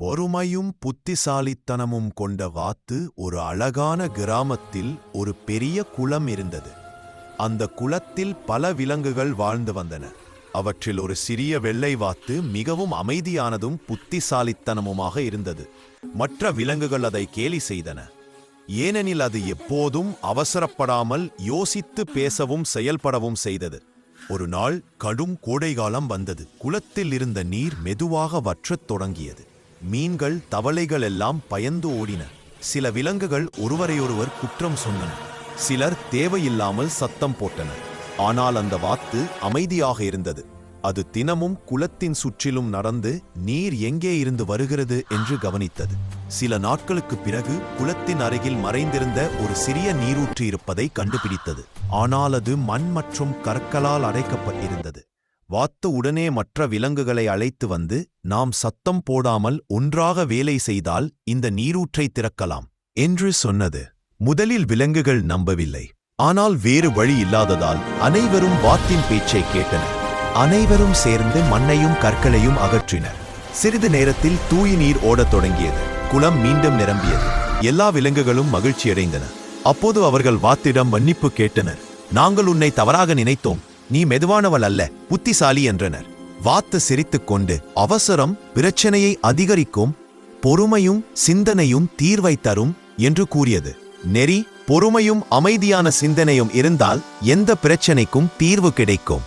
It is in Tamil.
பொறுமையும் புத்திசாலித்தனமும் கொண்ட வாத்து ஒரு அழகான கிராமத்தில் ஒரு பெரிய குளம் இருந்தது. அந்த குளத்தில் பல விலங்குகள் வாழ்ந்து வந்தன. அவற்றில் ஒரு சிறிய வெள்ளை வாத்து மிகவும் அமைதியானதும் புத்திசாலித்தனமுமாக இருந்தது. மற்ற விலங்குகள் அதை கேலி செய்தன, ஏனெனில் அது எப்போதும் அவசரப்படாமல் யோசித்து பேசவும் செயல்படவும் செய்தது. ஒரு நாள் கடும் கோடைகாலம் வந்தது. குளத்தில் இருந்த நீர் மெதுவாக வற்றத் தொடங்கியது. மீன்கள், தவளைகள் எல்லாம் பயந்து ஓடின. சில விலங்குகள் ஒருவரையொருவர் குற்றம் சொன்னன. சிலர் தேவையில்லாமல் சத்தம் போட்டனர். ஆனால் அந்த வாத்து அமைதியாக இருந்தது. அது தினமும் குளத்தின் சுற்றிலும் நடந்து நீர் எங்கே இருந்து வருகிறது என்று கவனித்தது. சில நாட்களுக்குப் பிறகு குளத்தின் அருகில் மறைந்திருந்த ஒரு சிறிய நீரூற்று இருப்பதை கண்டுபிடித்தது. ஆனால் அது மண் மற்றும் கற்களால் அடைக்கப்பட்டிருந்தது. வாத்து உடனே மற்ற விலங்குகளை அழைத்து வந்து, நாம் சத்தம் போடாமல் ஒன்றாக வேலை செய்தால் இந்த நீரூற்றை திறக்கலாம் என்று சொன்னது. முதலில் விலங்குகள் நம்பவில்லை. ஆனால் வேறு வழி இல்லாததால் அனைவரும் வாத்தின் பேச்சை கேட்டனர். அனைவரும் சேர்ந்து மண்ணையும் கற்களையும் அகற்றினர். சிறிது நேரத்தில் தூய நீர் ஓடத் தொடங்கியது. குளம் மீண்டும் நிரம்பியது. எல்லா விலங்குகளும் மகிழ்ச்சியடைந்தன. அப்போது அவர்கள் வாத்திடம் மன்னிப்பு கேட்டனர். நாங்கள் உன்னை தவறாக நினைத்தோம், நீ மெதுவானவள் அல்ல, புத்திசாலி என்றனர். வாத்து சிரித்துக்கொண்டு, அவசரம் பிரச்சனையை அதிகரிக்கும், பொறுமையும் சிந்தனையும் தீர்வை தரும் என்று கூறியது. நெறி, பொறுமையும் அமைதியான சிந்தனையும் இருந்தால் எந்த பிரச்சனைக்கும் தீர்வு கிடைக்கும்.